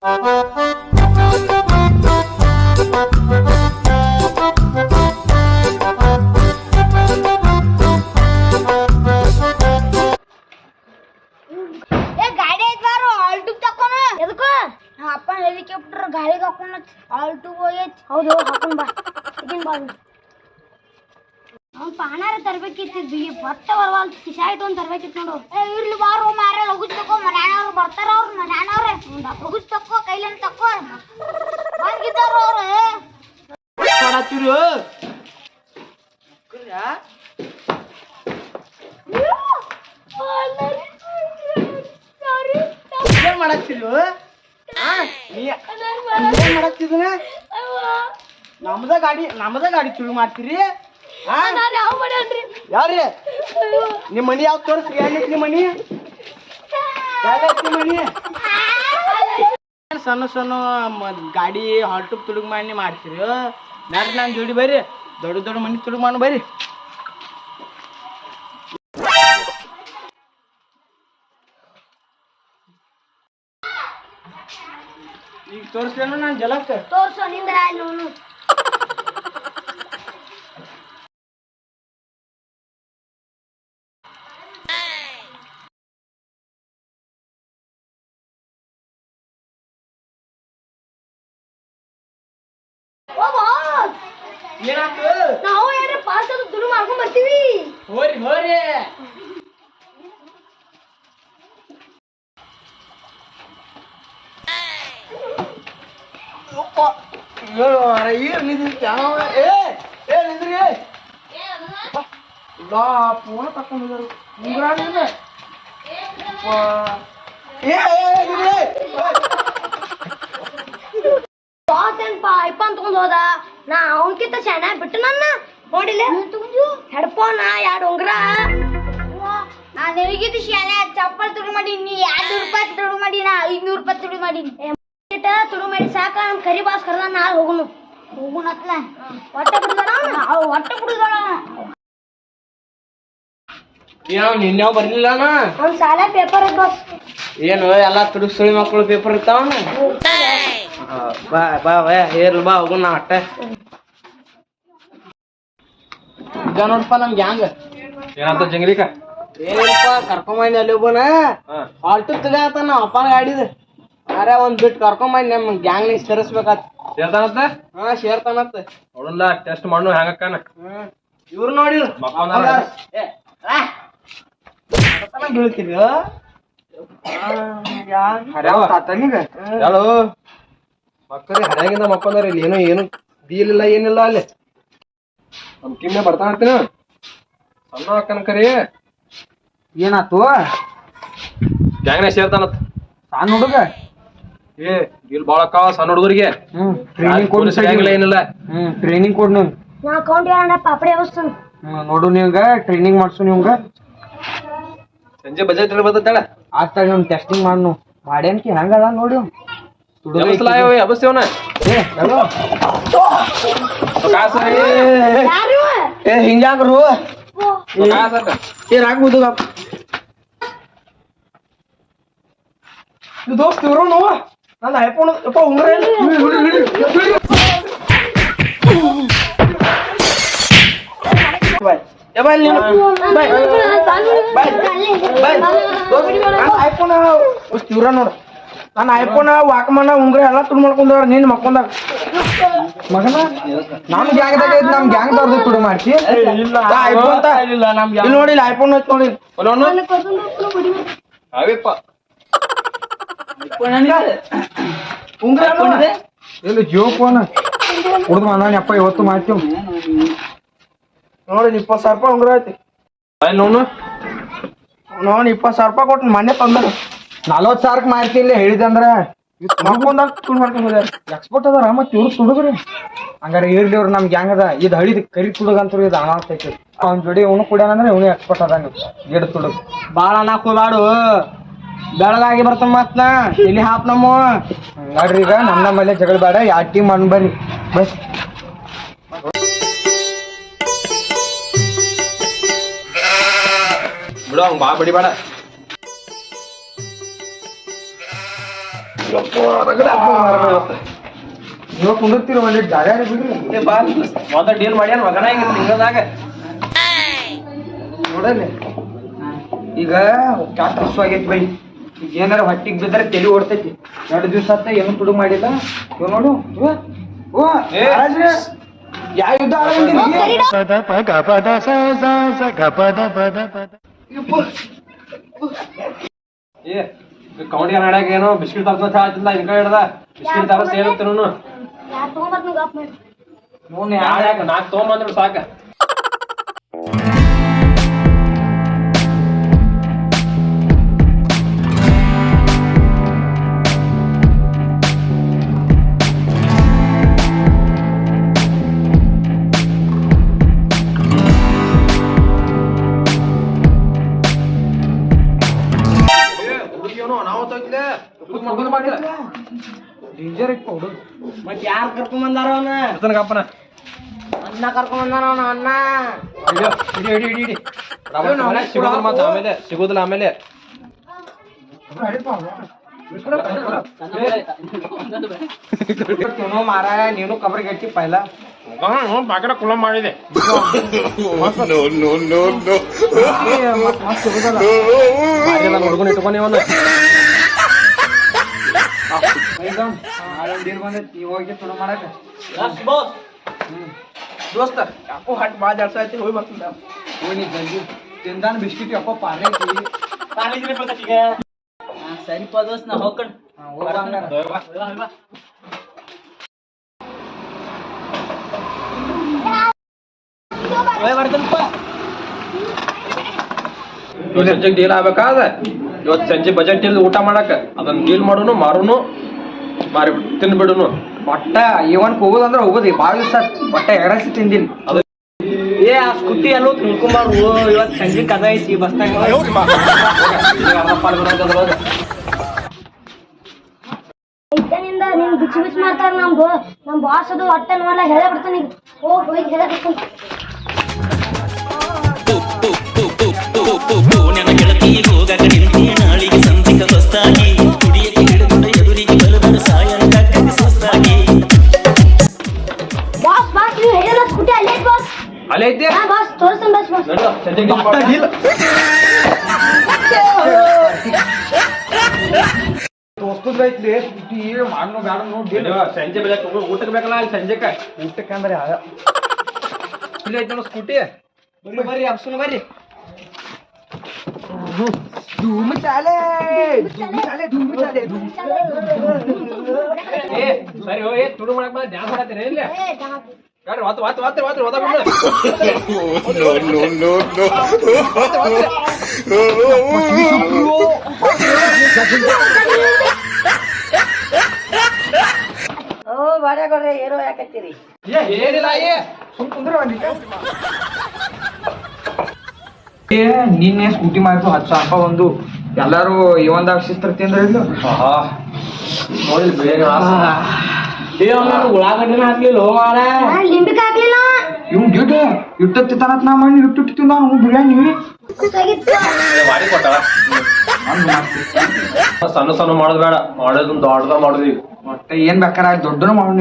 ಗಾಡಿ ಐತ್ ಬಾರು ಆಲ್ಟು ತಕ್ಕೋಣ ಎದಕ್ಕ ಅಪ್ಪ ಹೆಲಿಕಾಪ್ಟರ್ ಗಾಳಿಗೆ ಹಾಕೊಂಡ ಆಲ್ಟು ಹೋಗೈತಿ ಹೌದು ಹಾಕೊಂಡ್ ಬಾ ಇದನ್ ಬಾ ಅವ್ನು ಪಾನಾರ ತರ್ಬೇಕಿತ್ತು ಬಟ್ಟ ಬರವಾಲ್ ಟಿಶರ್ಟ್ ಒಂದು ತರ್ಬೇಕಿತ್ತು ನೋಡು ಇರ್ಲಿ ಬಾರು ಮಾರ ಲಗುಜ್ ತಕೋ ಮನ್ಯಾನವ್ರು ಬರ್ತಾರ ಅವ್ರು ಮನ್ಯಾನವ್ರೆ ಲಗುಜ್ ತಕೋ ಕೈಲನ್ ತಕೋ ಬಂದಿದ್ದಾರ ಅವ್ರು ಮಾಡತ್ತೀರು ಏನ್ ಮಾಡತ್ತೀರಿ ಏನ್ ಮಾಡತ್ತಿದನ ನಮ್ದ ಗಾಡಿ ಶುರು ಮಾಡ್ತೀರಿ ಯಾವ್ರಿ ನಿಮ್ ಮನಿ ಯಾವ್ದು ತೋರಿಸ್ರಿ ಎಲ್ಲೈತಿ ನಿಮ್ ಮನಿ ಎಲ್ಲೈತಿ ಮನಿ ಸಣ್ಣ ಸಣ್ಣ ಗಾಡಿ ಹಾಲ್ಟು ತುಡುಗ್ ಮಾಡಿ ಮಾಡ್ತೀರಿ ಬ್ಯಾಡ್ರಿ ನಾನು ಜೋಡಿ ಬರ್ರಿ ದೊಡ್ಡ ದೊಡ್ಡ ಮನಿ ತುಡುಗ್ ಮಾಡಿ ಬರ್ರಿ ಈಗ ತೋರಿಸ್ಲೇನು ನಾನು ಜಲಕ್ಕ ತೋರ್ಸೋ ನಿಂದ್ರ ನೋನು ಏನಾಯ್ತು ನಾವು ಏನ್ರ ಪಾಸ್ ಅದು ದುಡ್ಡು ಮಾಡ್ಕೊಂಡ್ ಬರ್ತೀವಿ ಹೋರಿ ಹೋರಿ ಫೋನ ತಕೊಂಡಿದ್ದಾರೆ ಐಫೋನ್ ತಗೊಂಡ್ ಹೋದ ನಾ ಅವನ್ಕಿಂತ ಶಾಣ ಬಿಟ್ಟು ನನ್ನ ನೋಡಿಲ್ಲ ಹೆಡ್ಫೋನ್ 2 ಉಂಗ್ರ ನಾನು ಹೇಗಿದ್ದು ಶಾಲೆ ಚಪ್ಪಲ್ ತುಡು ಮಾಡೀನಿ 200 ರೂಪಾಯಿ ತುಡು ಮಾಡಿ ನಾ 500 ರೂಪಾಯಿ ತುಡು ಮಾಡೀನಿ ತುಡು ಮಾಡಿ ಸಾಕ ನಮ್ ಕರಿ ಬಾಸ್ ಕರ್ದ ನಾಳೆ ಹೋಗುಣತ್ಲ ಹೊಟ್ಟೆ ಬಿಡುದಳ ನಿನ್ಯಾವ ಬರ್ಲಿಲ್ಲ ಅವ್ನ ಸಾಲ ಪೇಪರ್ ಬಾಸ್ ಏನು ಎಲ್ಲಾ ತುಡುಗ್ ಸುಳಿ ಮಕ್ಕಳು ಪೇಪರ್ ಇರ್ತಾವನ ಬಾ ಬಾ ಹೇರ್ಲ್ ಬಾ ಹೋಗುಣ ನಾ ಅಟ್ಟ ಈಗ ನೋಡಪ್ಪ ನಮ್ ಗ್ಯಾಂಗ್ ಏನಂತ ಜಂಗ್ಲಿಕ ಏನಿಲ್ಲಪ್ಪ ಕರ್ಕೊಂಬಂದಿ ಅಲ್ಲಿ ಒಬ್ಬನ ಆಲ್ಟು ತಗತಾನ ನಮ್ಮ ಅಪ್ಪನ ಗಾಡಿದ ಅರೆ ಒಂದ್ ಬಿಟ್ಟು ಕರ್ಕೊಂಬಂದಿ ನಮ್ ಗ್ಯಾಂಗ್ ಸೇರಿಸ್ಬೇಕಾತ್ ಸೇರ್ತಾನಂತ ಹಾ ಸೇರ್ತಾನತ್ತ ನೋಡಲ್ಲ ಟೆಸ್ಟ್ ಮಾಡು ಹೆಂಗಕ್ಕಾನ ಇವ್ರು ನೋಡಿ ಬೀಳ್ತೀವಿ ಹೇಳು ಮಕ್ಕಳು ಹರ್ಯಾಗಿಂದ ಮಕ್ಕೊಂದಾರ ಇಲ್ಲಿ ಏನು ದೀಲಿಲ್ಲ ಏನಿಲ್ಲ ಅಲ್ಲಿ ನಮ್ ಕಿಮ್ಮೆ ಬರ್ತಾನಂತೀನ ಸಣ್ಣ ಅಕ್ಕನ ಕರಿ ಏನಾತು ಗ್ಯಾಂಗ್ನಾಗ ಸೇರ್ತಾನತ್ ಸಣ್ಣ ಹುಡುಗ ಏ ಇಲ್ಲಿ ಬಾಳ ಅಕ್ಕ ಸಣ್ಣ ಹುಡುಗರಿಗೆ ಟ್ರೈನಿಂಗ್ ಏನಿಲ್ಲ ಟ್ರೈನಿಂಗ್ ಕೊಡ್ ನೀವು ನಾ ಅಕೌಂಟ್ ಯಾರ ಪಾಪಡಿ ಅವಸ್ತು ನೋಡು ನೀವ್ಗ ಟ್ರೈನಿಂಗ್ ಮಾಡ್ಸು ನೀವ್ಗ ಸಂಜೆ ಬಜೆಟ್ ಬರ್ತೇಳ ಆಗ್ತಾಗ ನಮ್ ಟೆಸ್ಟಿಂಗ್ ಮಾಡ್ನು ಮಾಡ್ಯಾನ್ಕಿ ಹೆಂಗದ ನೋಡಿ ಅಬಸ್ತೇವನ ಹಿಂಗ್ಯಾಗ್ರು ಏನಾಗ್ಬೋದು ದೋಸ್ತ್ ಇವ್ರು ನೋವು ನನ್ನ ಐಫೋನ್ ಅಪ್ಪ ಉಂಗ್ರ ಐಫೋನ್ ಇವ್ರ ನೋಡು ನನ್ನ ಐಫೋನ್ ವಾಕ್ಮನ್ ಉಂಗ್ರ ಎಲ್ಲ ತುಡು ಮಾಡ್ಕೊಂಡವ್ರ ನೀನ್ ಮಕ್ಕೊಂಡಾಗ ಮಗನ ನಮ್ ಗ್ಯಾಂಗ್ದಾಗ ಐತಿ ನಮ್ ಗ್ಯಾಂಗ್ ದವ್ರದ್ದು ತುಡು ಮಾಡ್ತಿ ಐಫೋನ್ ಇಲ್ಲಿ ನೋಡಿಲ್ಲ ಐಫೋನ್ ಐತಿ ನೋಡಿ ಅವೇಪ್ಪ ಉಂಗ್ರ ಇಲ್ಲಿ ಜಿಯೋ ಫೋನ್ ಕುಡ್ದು ಅಪ್ಪ ಇವತ್ತು ಮಾಡ್ತೀವಿ ನೋಡಿ 20,000 ರೂಪಾಯಿ ಉಂಗ್ರ ಐತಿ ನೋನು ನೋಡಿ 20,000 ರೂಪಾಯಿ ಕೊಟ್ಟು ಮನೆ ತಂದ 40,000 ಮಾರ್ತಿಲ್ಲ ಹೇಳಿದೆ ಅಂದ್ರ ಮಕ್ಕೊಂದಾಗ ತುಡು ಮಾಡ್ಕೊಂಡ್ ಹೋಗ್ಯಾರ ಎಕ್ಸ್ಪೋರ್ಟ್ ಅದಾರ ಮತ್ ಇವ್ರು ತುಡುಗ್ರಿ ಹಂಗಾರ ಇರ್ಲಿ ಅವ್ರು ನಮ್ ಗ್ಯಾಂಗ್ ಅದ ಇದು ಹಳಿದ ಕರಿ ತುಡುಗ ಅಂತ ಇದು ಅನಾಸ್ತೈತಿ ಅವ್ನ ಜೋಡಿ ಇವನು ಕುಡ್ಯಾನಂದ್ರೆ ಇವನು ಎಕ್ಸ್ಪೋರ್ಟ್ ಅದಂಗ ಗಿಡ ತುಡುಗ ಬಾಳ ಅನ್ನಕ್ ಹೋಗ್ಬಾಡು ಬೆಳಗಾಗಿ ಬರ್ತಾನ ಮತ್ನ ಇಲ್ಲಿ ಹಾಪ್ ನಮ್ಮ ನೋಡ್ರಿ ಈಗ ನಮ್ಮ ಮೇಲೆ ಜಗಳ ಬೇಡ 2 ಟೀಮ್ ಮಣ್ಣು ಬರ್ರಿ ಬಸ್ ಬಿಡು ಹಂಗ ಬಾ ಬಡಿ ಬೇಡ ನೀವು ಕುಂದಿರ್ತೀರ ಒಂದ್ ಜಾಗ ಬಿಡ್ರಿ ಮೊದಲ ಡೀಲ್ ಮಾಡ್ಯಾನ ಮಗನ ಈಗ ತಿಂಗಳದಾಗ ನೋಡಲ್ಲ ಈಗ ಕ್ಯಾಟ್ ಹಸು ಆಗೈತಿ ಬೈ ಈಗ ಏನಾರ ಹೊಟ್ಟಿಗೆ ಬಿದ್ದರೆ ತಲೆ ಓಡ್ತೈತಿ 2 ದಿವಸ ಆತ ಏನು ತುಡು ಮಾಡಿಲ್ಲ ಇವ್ ನೋಡು ಓ ಯಾವ ಯುದ್ಧ ಏ ಕೌಂಡಿ ನಾಡ್ಯಾಗ ಏನೋ ಬಿಸ್ಕಿಟ್ ತರ್ತ ಹೇಳ್ತಿಲ್ಲ ಹಿಂಗ ಹಿಡ್ದ ಬಿಸ್ಕಿಟ್ ತರ ಸೇರುತ್ತೇನು ಯಾರು ತೊಗೊಂಬರ್ತೀನಿ ಗಾಪ್ ಮಾಡಿ ನೋಡ್ ಯಾಕ 4 ತೊಗೊಂಬಂದ್ರು ಸಾಕ ಡೇಂಜರ್ ಐತಿ ಹುಡುಗ ಮತ್ತೆ ಯಾರು ಕರ್ಕೊಂಡ್ ಬಂದಾರ ಅವನ ಕಪ್ಪನ ಅಣ್ಣ ಕರ್ಕೊಂಡ್ ಬಂದಾರ ಅವನ ಅಣ್ಣ ಹಿಡಿ ಸಿಗೋದಿಲ್ಲ ಮತ್ತೆ ಆಮೇಲೆ ಸಿಗೋದಿಲ್ಲ ಆಮೇಲೆ ಮಾರ ನೀನು ಕಬರ್ ಗಟ್ಟಿ ಪೈಲ ಬಾಕಡ ಕುಲ ಮಾಡಿದೆ ಹುಡುಗನ ಇಟ್ಕೊಂಡಿ ಒಂದು ಬಂದೈತಿ ಹೋಗಿ ತುಡು ಮಾಡಕ ದೋಸ್ತ ಯಾಕೋ ಹಟ್ ಬಾಳ ಜಾಸ್ತಿ ಐತಿ ಹೋಗಿ ಬರ್ತೀನಿ ಹೋಗಿ ಜಲ್ದಿ ತಿಂದಾನ ಬಿಸ್ಕಿಟ್ ಯಾಕೋ ಪಾರ್ಲೆ ಐತಿ ಸರಿಪ ದೋಸ್ತ ನಾ ಹೋಗ್ಕಂಡ್ ಸಂಜೆಗೆ ಡೀಲ್ ಆಗ್ಬೇಕಾದ ಇವತ್ತು ಸಂಜೆ ಬಜೆಟ್ ಇಲ್ಲ ಊಟ ಮಾಡಕ ಅದನ್ನ ಡೀಲ್ ಮಾಡೋನು ಮಾರೋನು ಮಾರಿ ತಿನ್ಬಿಡುನು ಒಟ್ಟ ಇವನ್ಕ್ ಹೋಗೋದಂದ್ರ ಹೋಗೋದಿ ಬಾಳ ದಿವಸ ಒಟ್ಟ ಎಗರಸಿ ತಿಂದಿನಿ ಅದು ಏ ಆ ಸ್ಕೂಟಿ ಎಲ್ಲೋ ತಿಳ್ಕೊಂಬಾರು ಇವತ್ತು ಸಂಜೆ ಕದ ಐತಿ ಬಸ್ನಾಗ ಇದ್ದನಿಂದ ನೀನ್ ಬಿಚ್ಚಿ ಬಿಚ್ಚಿ ಮಾಡ್ತಾರ ನಮ್ ಬಾಸ್ ಅದು ಒಟ್ಟ ನೋಡ್ಲ ಹೇಳೇ ಬಿಡ್ತಾನೆ ಹೋಗಿ ಹೇಳೇ ಬಿಡ್ತಾನೆ ನನ್ನ ಗೆಳತಿ ಹೋಗಾಕ ನಿಂತಿ ನಾಳಿಗೆ ಸಂಧಿಕ ಹೊಸ್ತಾಗಿ ಕುಡಿಯಕ್ಕೆ ಹಿಡಿದುಡ ಎದುರಿಗೆ ಬಲಬಲ ಸಾಯಂಕಾಲ ಸುಸ್ತಾಗಿ ಬಾಸ್ ಬಾಸ್ ನೀವು ಹೇಳಿರೋ ಸ್ಕೂಟಿ ಅಲ್ಲೇ ಬಾಸ್ ಅಲ್ಲೇ ಐತಿ ಹಾ ಬಾಸ್ ತೋರಿಸ್ತಾನೆ ಬಾಸ್ ಬಾಸ್ ಸಂಜೆಗೆ ದೋಸ್ತದ ಐತ್ಲಿ ಸ್ಕೂಟಿ ಮಾಡ್ನೋ ಬ್ಯಾಡ ನೋಡಿ ಸಂಜೆ ಬೆಲೆ ಊಟಕ್ಕೆ ಬೇಕಲ್ಲ ಅಲ್ಲಿ ಸಂಜೆಕ ಊಟಕ್ಕೆ ಅಂದ್ರೆ ಇಲ್ಲಿ ಐತಿ ನೋಡು ಸ್ಕೂಟಿ ಬರ್ರಿ ಅಪ್ಸುನ ಬರ್ರಿ ಧೂಮ್ ಚಾಲೆ ಏ ಸರಿ ಏ ತುಡು ಮಾಡಕ್ ಬಂದ ಡ್ಯಾನ್ಸ್ ಮಾಡತ್ತೀರಿ ಇಲ್ಲ ಯಾರು ವಾತ್ ಹೋದ ಬಿಡು ಓ ಬಾಡ್ಯಾಗೊಳ್ರೆ ಏನೋ ಯಾಕತ್ತೀರಿ ಏನಿಲ್ಲ ಏ ಸುಮ್ ಕುಂದ್ರ ನಿನ್ನೆ ಸ್ಕೂಟಿ ಮಾಡ್ತು 10,000 ರೂಪಾಯಿ ಒಂದು ಎಲ್ಲಾರು ಇವಂದಾಗ ಶಿಸ್ತಿರ್ತಿ ಅಂದ್ರೆ ಇಲ್ಲ ನೋಡಿ ಬೇಗ ಉಳ್ಳಾಗಡ್ಡಿನ ಹಾಕ್ಲಿಲ್ಲ ಮಾರ ಲಿಂಬಿಕ ಹಾಕ್ಲಿಲ್ಲ ಇವ್ ಗಿಡ ಇಟ್ಟತ್ತಿತ್ತಾನತ್ ನಾ ಮಾಡಿ ಇಟ್ಟಿತ್ತು ನಾನು ಬಿರಿಯಾನಿ ಮಾಡಿ ಕೊಟ್ಟ ಸಣ್ಣ ಸಣ್ಣ ಮಾಡೋದ್ ಬೇಡ ಮಾಡೋದು ದೊಡ್ಡದ ಮಾಡೋದು ಮತ್ತೆ ಏನ್ ಬೇಕಾರ ದೊಡ್ಡನು ಮಾಡೋಣ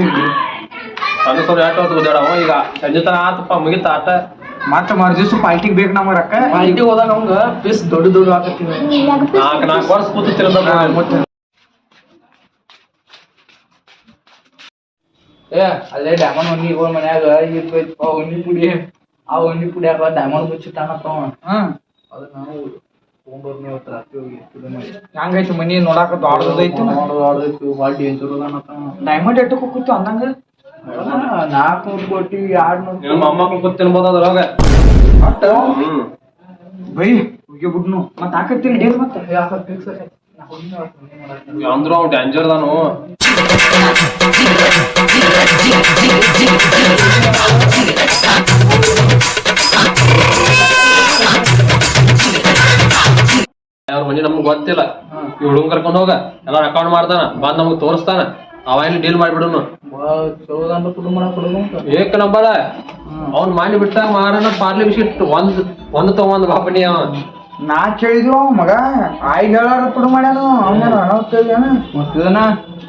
ಸಣ್ಣ ಸಣ್ಣ ಯಾಕೆ ಹೊತ್ತು ಓದಾಡ ಈಗ ಸಂಜೆ ತನ ಆತಪ್ಪ ಮುಗಿತ ಆಟ ಮತ್ತೆ ಮರ್ದಿವ್ಸ ಪಾರ್ಟಿಗೆ ಬೇಕು ನಮ್ಗೆ ರೊಕ್ಕ ಪಾರ್ಟಿ ಹೋದಾಗ ಅವಂಗ ಪೀಸ್ ದೊಡ್ಡ ಹಾಕತ್ತೀವಿ 4 ವರ್ಷ ಕೂತು ತಿರ್ದ ಏ ಅಲ್ಲೇ ಡೈಮಂಡ್ ಒಣ್ಣಿ ಇವ್ರ ಮನ್ಯಾಗ ಇರ್ತೈತಿ ಒಣ್ಣಿ ಪುಡಿ ಆ ಒಣ್ಣಿ ಪುಡಿಯಾಗ ಡೈಮಂಡ್ ಮುಚ್ಚಿಟ್ಟಾನತ್ತವ ಅದ ನಾವು ತಗೊಂಡ್ಬರ್ನಿ ಇವತ್ತು ರಾತ್ರಿ ಹೋಗಿ ಹೆಂಗೈತಿ ಮನಿ ನೋಡಾಕ ದೊಡ್ಡದೈತಿ ದೊಡ್ಡದೈತಿ ಭಾಳ ಡೇಂಜರ್ ಅದಾನತ್ತ ಡೈಮಂಡ್ ಎಟ್ಟು ಕೂತು ಅಂದಂಗ 400 ಕೋಟಿ 200 ಮೊಮ್ಮಕ್ಳು ಕೂತ್ ತಿನ್ಬೋದು ಅದ್ರೊಳಗ ಅಟ್ಟ ಬೈ ಹೋಗಿ ಬಿಡ್ನು ಮತ್ತ ಹಾಕತ್ತೀನಿ ಡೇಲ್ ಮತ್ತೆ ಫಿಕ್ಸ್ ಅಂದ್ರು ಅವ್ನು ಡೇಂಜರ್ ಅದಾನು ಅವ್ರ ಮನಿ ನಮ್ಗೆ ಗೊತ್ತಿಲ್ಲ ಈ ಹುಡುಗ ಕರ್ಕೊಂಡು ಹೋಗ ಎಲ್ಲ ಅಕೌಂಟ್ ಮಾಡ್ತಾನ ಬಂದ್ ನಮಗ್ ತೋರಿಸ್ತಾನ ಅವ ಏನು ಡೀಲ್ ಮಾಡ್ಬಿಡುನು ಏಕ ನಂಬಲ್ಲ ಅವ್ನ್ ಮಾಡಿ ಬಿಟ್ಟಾಗ ಮಾರನ ಪಾರ್ಲಿ ಬಿಸ್ಕಿಟ್ ಒಂದ್ ತಗೊಂಡ್ ಬಾಪಣಿ ಅವ ನಾ ಕೇಳಿದ್ವು ಮಗ ಆಯ್ದು ಹೇಳಾರ ತುಡು ಮಾಡ್ಯಾನು ಅವನ ಅನಾವ್ ಕೇಳಿದಾನ ಮತ್ತದನ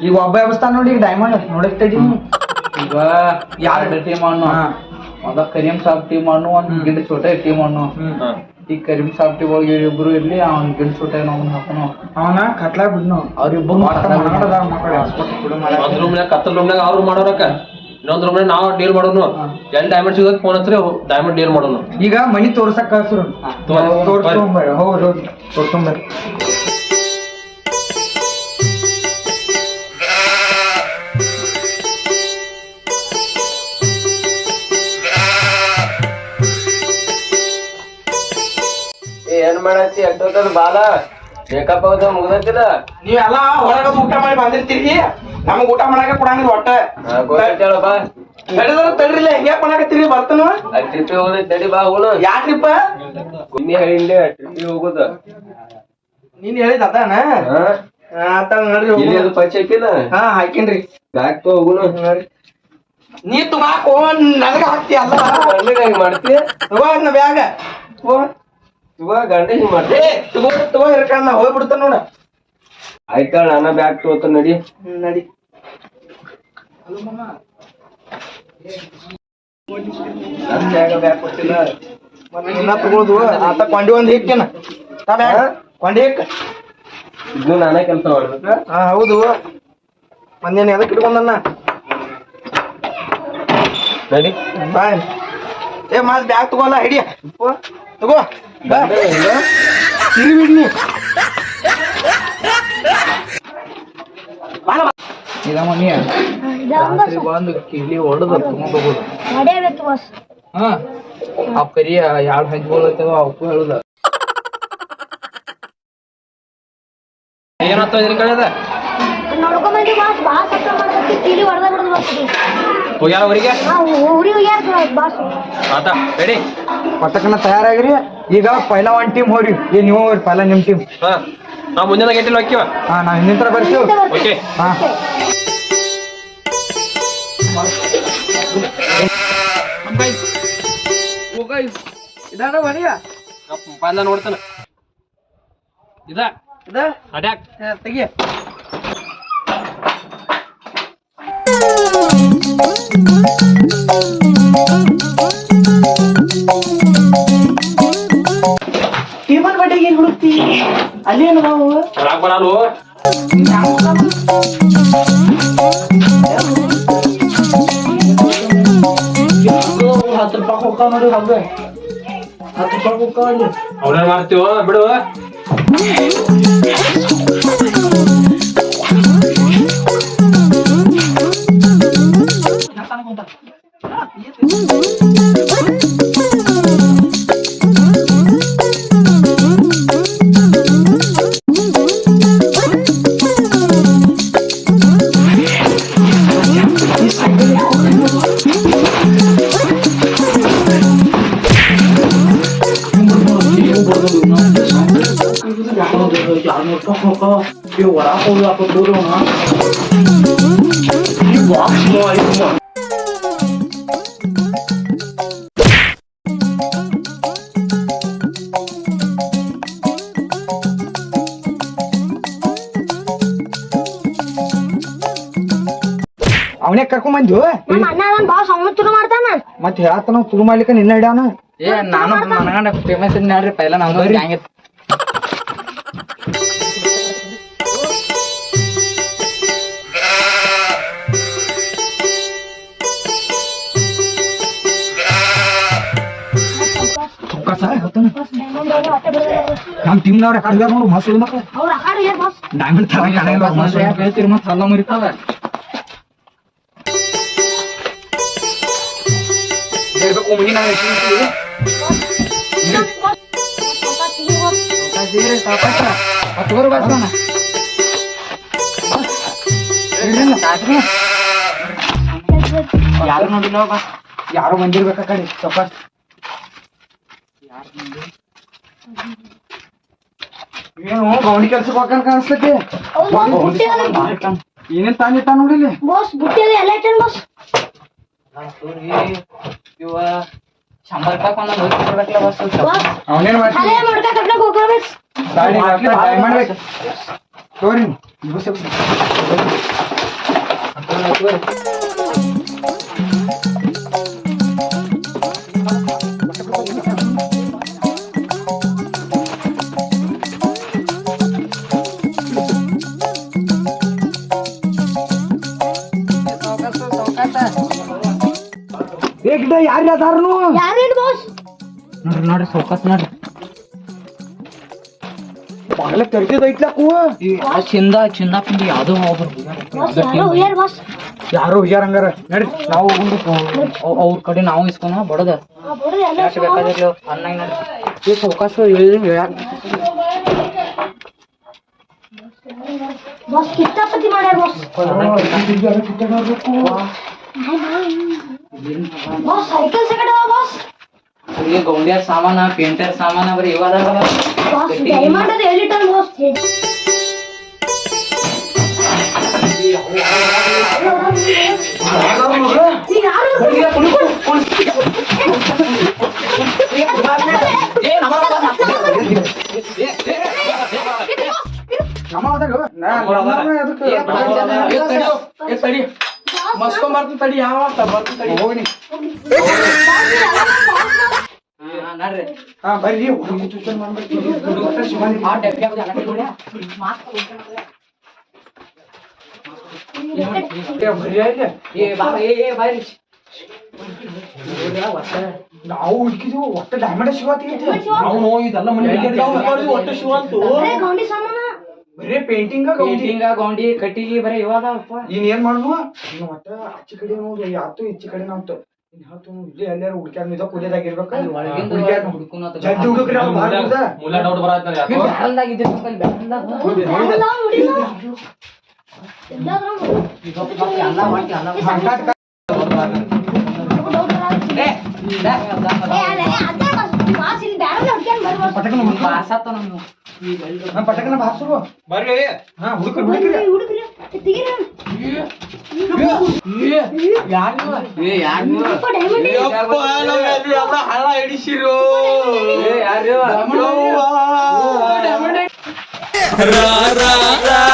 ಈಗ ಒಬ್ಬ ವ್ಯವಸ್ಥಾ ನೋಡಿ ಈಗ ಡೈಮಂಡ್ ನೋಡಕ್ತಡಿ ಈಗ ಯಾರು ಟೀಮ್ ಅನ್ನು ಒಂದ ಕರೀಂ ಸಾಬ್ ಟೀಮ್ ಅನ್ನು ಒಂದ್ ಗಿಡ್ ಚೋಟ ಟೀಮ್ ಅನ್ನು ಈಗ ಕರೀಂ ಸಾಬ್ ಟೀಮ್ ಒಳಗೆ ಇಬ್ರು ಇರ್ಲಿ ಅವ್ನ ಗಿಡ್ ಚೋಟ ಹಾಕೋನು ಅವನ ಕಟ್ಲಾ ಬಿಡ್ನು ಅವ್ರಿಬ್ರು ಒಂದ್ ರೂಮ್ನಾಗ ಕತ್ತಲ್ ರೂಮ್ನಾಗ ಅವ್ರು ಮಾಡೋರಕ್ಕ ಇನ್ನೊಂದ್ ರೂಮ್ನಾಗ ನಾವ್ ಡೀಲ್ ಮಾಡೋನು ಎಲ್ಲಿ ಡೈಮಂಡ್ ಸಿಗೋದ್ ಫೋನ್ ಹಚ್ಚ್ರಿ ಡೈಮಂಡ್ ಡೀಲ್ ಮಾಡೋನು ಈಗ ಮನಿ ತೋರ್ಸಕ್ ಕಳ್ಸ್ರು ತೋರ್ಸ್ಕೊಂಬರ್ರಿ ಹೌದು ತೋರ್ಸ್ಕೊಂಬರ್ರಿ ಏನ್ ಮಾಡತ್ತಿ ಎಷ್ಟೊತ್ತದ ಬಾಲ ಮೇಕಪ್ ಹೋದ ಮುಗ್ದತ್ತಿಲ್ಲ ನೀವೆಲ್ಲ ಹೊರಗ ಊಟ ಮಾಡಿ ಬಂದಿರ್ತೀರಿ ನಮಗ್ ಊಟ ಮಾಡಾಕ ಕೊಡಂಗಿಲ್ಲ ಒಟ್ಟ ಗೊತ್ತೇಳಪ್ಪ ತಡಿದ್ರ ತಡ್ರಿಲ್ಲ ಹೆಂಗ್ಯಾಕ ಮಾಡಾಕತ್ತೀರಿ ಬರ್ತಾನ ಟ್ರಿಪ್ ಹೋಗೋದ್ ತಡಿ ಬಾ ಹೋಗೋಣ ಯಾ ಟ್ರಿಪ್ ಕುನ್ನಿ ಹೇಳಿಂಡೆ ಟ್ರಿಪ್ ಹೋಗೋದ ನೀನ್ ಹೇಳಿದ ಅದಾನ ಆತ ನೋಡ್ರಿ ಇಲ್ಲಿ ಅದು ಪಂಚ ಹಾಕಿಲ್ಲ ಹಾ ಹಾಕಿನ್ರಿ ಬ್ಯಾಗ್ ತೋ ಹೋಗೋಣ ನೀ ತುಗಾಕೋ ನನಗ ಹಾಕ್ತಿ ಅಲ್ಲ ಗಂಡಗ ಹಿಂಗ್ ಮಾಡ್ತಿ ತುಗಾಕ ಬ್ಯಾಗ ಇವಾಗ ಗಂಡ ಹಿಂಗ್ ಮಾಡ್ತಿ ತುಗೋ ಹಿರ್ಕಂಡ್ ನಾ ಹೋಗ್ಬಿಡ್ತಾನ ನೋಡ ಆಯ್ತಾಳ ನನ್ನ ಬ್ಯಾಗ್ ತಗೋತ ನಡಿ ನಡಿ ನನ್ ಬ್ಯಾಗ್ ಕೊಟ್ಟಿಲ್ಲ ಇನ್ನ ತಗೊಳ್ದು ಆತ ಕೊಂಡಿ ಒಂದ್ ಹಿಕ್ಕೇನ ಕೊಂಡಿ ಹಿಕ್ಕ ಇದ್ನು ನಾನೇ ಕೆಲಸ ಮಾಡ್ಬೇಕ ಹಾ ಹೌದು ಮಂದೇನ ಎದಕ್ ಇಟ್ಕೊಂಡನ್ನ ನಡಿ ಬಾಯ್ ಏ ಮಾಸ್ ಬ್ಯಾಗ್ ತಗೋಲ್ಲ ಹಿಡಿಯ ತಗೋ ತಿರಿ ಬಿಡ್ನಿ ಇದ ಮನಿ ರಾತ್ರಿ ಬಂದು ಕಿಲಿ ಹೊಡೆದ ತಗೊಂಡ್ ಹೋಗೋದು ನಡೆಯಬೇಕು ಬಸ್ ಹಾ ಅವ್ ಕರಿ ಎರಡ್ ಹಂಚ್ಕೊಳತ್ತದ ಅವಕ್ಕೂ ಹೇಳುದ ಏನಾಗ್ತ ಇದ್ರ ಕಡೆದ ನೋಡ್ಕೊಂಬಂದಿ ಬಾಸ್ ಬಾಸ್ ಹತ್ರ ಮಾಡ್ಬೇಕು ಕೀಲಿ ಹೊಡೆದ ಬಿಡೋದು ಬಸ್ ಹೋಗ್ಯಾರ ಊರಿಗೆ ಊರಿಗೆ ಹೋಗ್ಯಾರ ಬಾಸ್ ಆತ ರೆಡಿ ಪಟಕನ ತಯಾರಾಗಿರಿ ಈಗ ಪೈಲ ಒಂದ್ ಟೀಮ್ ಹೋರಿ ಏ ನೀವು ಹೋಗ್ರಿ ಪೈಲ ನಿಮ್ ಟೀಮ್ ಹಾ ನಾವ್ ಮುಂದಿನ ಗಂಟೆಲಿ ಹೋಗ್ತೀವ ಹಾ ನಾವ್ ಹಿಂದಿನ ತರ ಬರ್ತೀವಿ ಓಕೆ ಹಾ ಇದಾನ ಮನಿಯ ಮೊಬೈಲ್ ನೋಡ್ತಾನ ಇದ ಇದ ಅಟ್ಯಾಕ್ ತೆಗಿಯ ಟೀಮನ್ ಬಡ್ಡಿಗೆ ಏನ್ ಹುಡುಕ್ತಿ ಅಲ್ಲೇನು ನಾವು ಹೊರಾಗ್ ಬರಲ್ವು ಹತ್ತು ರೂಪಾಯಿ ಹೋಗ್ತಾವ ನೋಡಿ ಹಬ್ಬ 10 ರೂಪಾಯಿ ಹೋಗ್ತಾವ ಅಲ್ಲಿ ಅವ್ರೇನ್ ಮಾಡ್ತೀವ ಬಿಡು ಅವನೇ ಕರ್ಕೊಂಡ್ ಬಂದ್ವು ನಮ್ಮ ಅಣ್ಣ ಅದನ್ ಬಾಸ್ ಅವನು ತುರು ಮಾಡ್ತಾನ ಮತ್ತೆ ಹೇಳ್ತಾನ ತುಳು ಮಾಡ್ಲಿಕ್ಕ ನಿನ್ನ ಹಿಡ್ಯಾನ ಏ ನಾನು ನನಗಂಡ ಫೇಮಸ್ ನೋಡ್ರಿ ಪೈಲ ನಮ್ದು ಗ್ಯಾಂಗ್ ಇತ್ತು ನಮ್ ಟೀಮ್ನವ್ರ ಕಡ್ಗ ನೋಡು ಮಸ್ತ್ ಮಕ್ಳು ಅವ್ರು ಆ ಕಡೆ ಬಾಸ್ ಡೈಮಂಡ್ ತರ ಹೇಳ್ತೀರಿ ಮತ್ತೆ ಹಲ್ಲ ಮುರಿತಾವ ಹೇಳ್ಬೇಕು ಮುಗಿ ನಾವು ಯಾರು ನೋಡಿಲ್ಲ ಬಾ ಯಾರು ಬಂದಿರ್ಬೇಕ ಕಡೆ ಸಪಾಸ್ ಏನು ಗೌಂಡಿ ಕೆಲ್ಸಕ್ಕೆ ಹೋಗಂತ ಕಾಣಿಸ್ತೈತಿ ಏನೇನ್ ತಂದಿಟ್ಟ ನೋಡಿಲಿ ಬಾಸ್ ಬುಟ್ಟಿ ಎಲ್ಲ ಐತೇನ್ ಬಾಸ್ ಇವ 100 ರೂಪಾಯಿ ಒಂದೊಂದು ಹೋಗಿ ಕೊಡ್ಬೇಕಲ್ಲ ಬಸ್ ಬಾಸ್ ಅವನೇನ್ ಮಾಡ್ತೀನಿ ಹಳೆ ಮಾಡ್ಕ ಕಟ್ಲಕ್ ಹೋಗ್ರ ಬಸ್ ಡೈಮಂಡ್ ಬೇಕು ತೋರಿ ಗಿಡ ಯಾರು ಅದಾರನು ಯಾರೇನು ಬಾಸ್ ನೋಡ್ರಿ ನೋಡ್ರಿ ಸೌಕಾಸ್ ನೋಡ್ರಿ ಬಾಗ್ಲ ತೆಗ್ದಿದ್ದೈತ್ಲಕ್ಕು ಚಿನ್ನ ಪಿಂಡಿ ಯಾವ್ದೋ ಒಬ್ರು ಬಾಸ್ ಯಾರೋ ಹೋಗ್ಯಾರ ಬಾಸ್ ಯಾರು ಹೋಗ್ಯಾರ ಹಂಗಾರ ನಡ್ರಿ ನಾವು ಹೋಗ್ಬೇಕು ಅವ್ರ ಕಡೆ ನಾವು ಇಸ್ಕೊನ ಬಡದ ಆ ಬಡ್ರಿ ಎಲ್ಲ ಎಷ್ಟು ಬೇಕಾದಿರ್ಲಿ ಅನ್ನ ನೋಡ್ರಿ ಈ ಸೌಕಾಸ್ ಬಾಸ್ ಕಿತ್ತಾಪತಿ ಮಾಡ್ಯಾರ ಬಾಸ್ ಬಾಸ್ ಸೈಕಲ್ ಸೆಕೆಂಡ್ ಅದ ಬಾಸ್ ಗೌಂಡಿಯರ್ ಸಾಮಾನ ಪೇಂಟರ್ ಸಾಮಾನ ಬರೀ ಇವಾದಾಗಲ್ಲ ಬಾಸ್ ಡೈಮಂಡ್ ಅದ ಎಲ್ಲಿ ಟನ್ ಬಾಸ್ ನೀವ್ ಯಾರು ನಮ್ಮ ಹೋದಾಗ ತಡಿ ಮಸ್ಕೊಂಡ್ ಬರ್ತೀನಿ ತಡಿ ಯಾವ ಬರ್ತೀನಿ ತಡಿ ಹೋಗ್ನಿ ನೋಡ್ರಿ ಹಾ ಬರ್ರಿ ಟ್ಯೂಷನ್ ಮಾಡ್ಬೇಕು ಆ ಡಬ್ಬಿ ಹಾಕಿ ಅಲ್ಲ ನೋಡಿ ಏ ಬಾ ಏ ಬಾರಿ ನಾವು ಹುಡುಕಿದ್ವು ಒಟ್ಟ ಡೈಮಂಡ್ ಸಿಗತ್ತೈತಿ ನಾವು ಇದೆಲ್ಲ ಮನೆ ಒಟ್ಟು ಶಿವ ಅಂತೂ ಬರೇ ಗೌಂಡಿ ಸಾಮಾನ ಬರೇ ಪೇಂಟಿಂಗ್ ಪೇಂಟಿಂಗ ಗೌಂಡಿ ಕಟ್ಟಿಗೆ ಬರೀ ಇವಾದಪ್ಪ ಇನ್ ಏನ್ ಮಾಡುವ ಇನ್ನು ಒಟ್ಟ ಆಚೆ ಕಡೆ ನೋಡ್ರಿ ಯಾತು ಈಚೆ ಕಡೆ ನಾವ್ತು ಇನ್ ಹೇಳ್ತು ಇಲ್ಲಿ ಎಲ್ಲಾರು ಹುಡ್ಕ್ಯಾರ ಮಿದ ಕುಲಿಯದಾಗಿರ್ಬೇಕ ಜಡ್ಜ್ ಹುಡುಕ್ರಿ ಅವ್ರು ಭಾಳ ಹುಡ್ದ ಮುಲ್ಲ ಡೌಟ್ ಬರತ್ತ ಯಾಕೋ ಬ್ಯಾರಲ್ದಾಗಿದ್ದೆ ಎಲ್ಲ ನೋಡಿಲ್ಲ ಎಲ್ಲಾದ್ರೂ ಎಲ್ಲ ಮಾಡ್ತಿ ಎಲ್ಲ ಬಾಸ್ ಇಲ್ಲಿ ಬ್ಯಾಡ ಹೊಡ್ಕೊಂಡ್ ಬರ್ಬೋದು ಪಟಕನ ಪಾಸಾತ ನಮ್ಗೆ ಪಟಕನ ಬಾರ್ಸು ಬರ್ರಿ ಹಾ ಹುಡುಕ್ರಿ ಹುಡುಕ್ರಿ ಹುಡುಗ್ರಿ ತೆಗೀರಿ ಹಳ ಹಿಡಿಸಿರು ರಾ ರಾ ರಾ